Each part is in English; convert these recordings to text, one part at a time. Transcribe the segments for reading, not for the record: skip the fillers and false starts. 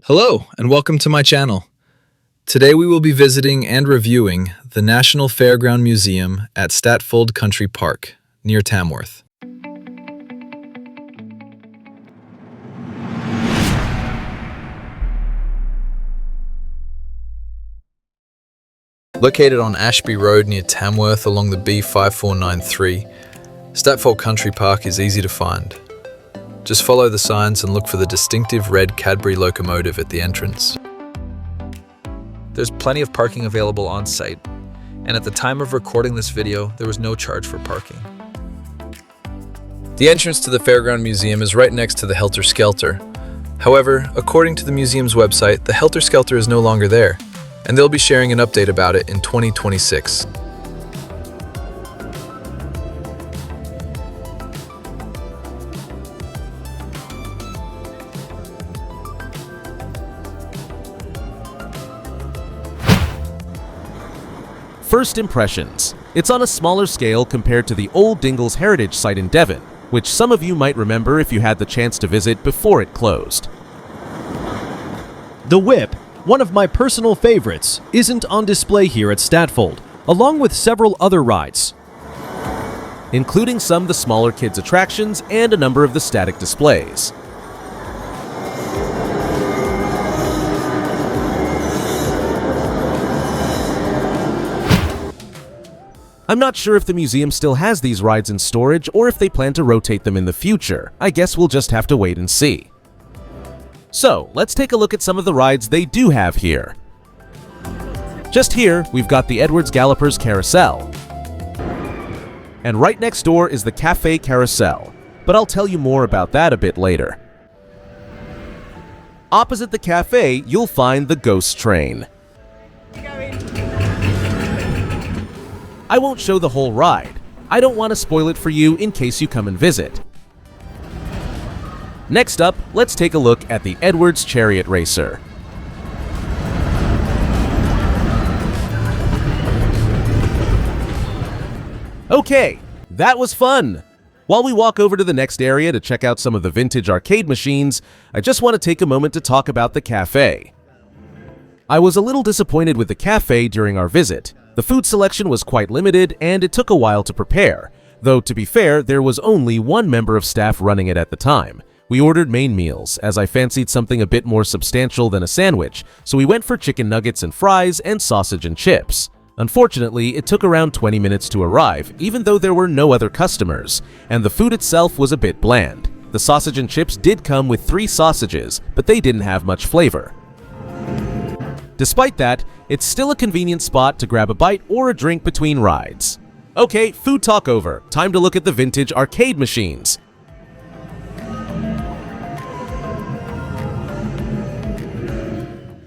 Hello, and welcome to my channel. Today we will be visiting and reviewing the National Fairground Museum at Statfold Country Park, near Tamworth. Located on Ashby Road near Tamworth along the B5493, Statfold Country Park is easy to find. Just follow the signs and look for the distinctive red Cadbury locomotive at the entrance. There's plenty of parking available on site, and at the time of recording this video, there was no charge for parking. The entrance to the Fairground Museum is right next to the Helter Skelter. However, according to the museum's website, the Helter Skelter is no longer there, and they'll be sharing an update about it in 2026. First impressions. It's on a smaller scale compared to the Old Dingles Heritage Site in Devon, which some of you might remember if you had the chance to visit before it closed. The Whip, one of my personal favorites, isn't on display here at Statfold, along with several other rides, including some of the smaller kids' attractions and a number of the static displays. I'm not sure if the museum still has these rides in storage or if they plan to rotate them in the future. I guess we'll just have to wait and see. So, let's take a look at some of the rides they do have here. Just here, we've got the Edwards Gallopers Carousel. And right next door is the Cafe Carousel, but I'll tell you more about that a bit later. Opposite the cafe, you'll find the Ghost Train. I won't show the whole ride. I don't want to spoil it for you in case you come and visit. Next up, let's take a look at the Edwards Chariot Racer. Okay, that was fun! While we walk over to the next area to check out some of the vintage arcade machines, I just want to take a moment to talk about the cafe. I was a little disappointed with the cafe during our visit. The food selection was quite limited and it took a while to prepare, though to be fair, there was only one member of staff running it at the time. We ordered main meals, as I fancied something a bit more substantial than a sandwich, so we went for chicken nuggets and fries and sausage and chips. Unfortunately, it took around 20 minutes to arrive, even though there were no other customers, and the food itself was a bit bland. The sausage and chips did come with 3 sausages, but they didn't have much flavor. Despite that, it's still a convenient spot to grab a bite or a drink between rides. Okay, food talk over. Time to look at the vintage arcade machines.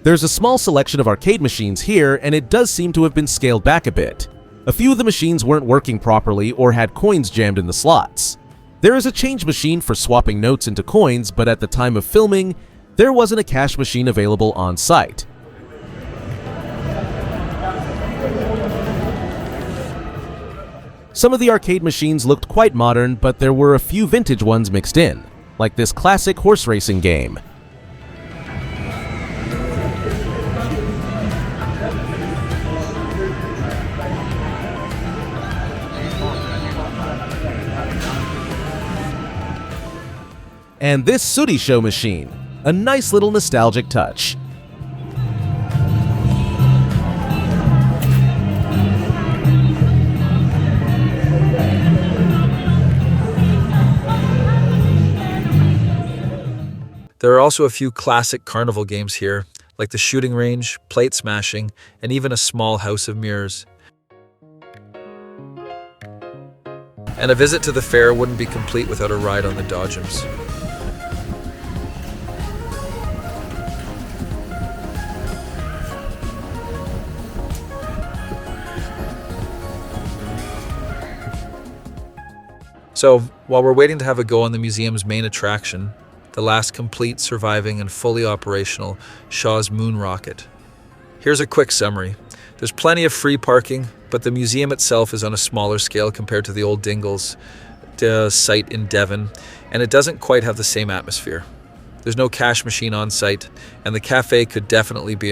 There's a small selection of arcade machines here, and it does seem to have been scaled back a bit. A few of the machines weren't working properly or had coins jammed in the slots. There is a change machine for swapping notes into coins, but at the time of filming, there wasn't a cash machine available on site. Some of the arcade machines looked quite modern, but there were a few vintage ones mixed in, like this classic horse racing game. And this Sooty Show machine, a nice little nostalgic touch. There are also a few classic carnival games here, like the shooting range, plate smashing, and even a small house of mirrors. And a visit to the fair wouldn't be complete without a ride on the Dodgems. So, while we're waiting to have a go on the museum's main attraction, the last complete, surviving, and fully operational Shaw's Moon Rocket. Here's a quick summary. There's plenty of free parking, but the museum itself is on a smaller scale compared to the Old Dingles site in Devon, and it doesn't quite have the same atmosphere. There's no cash machine on site, and the cafe could definitely be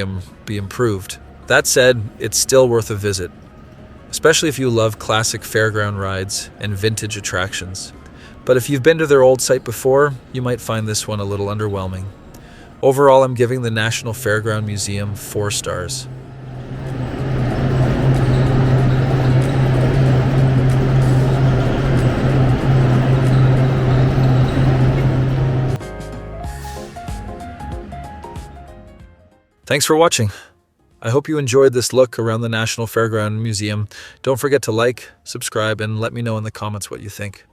improved. That said, it's still worth a visit, especially if you love classic fairground rides and vintage attractions. But if you've been to their old site before, you might find this one a little underwhelming. Overall, I'm giving the National Fairground Museum 4 stars. Thanks for watching. I hope you enjoyed this look around the National Fairground Museum. Don't forget to like, subscribe, and let me know in the comments what you think.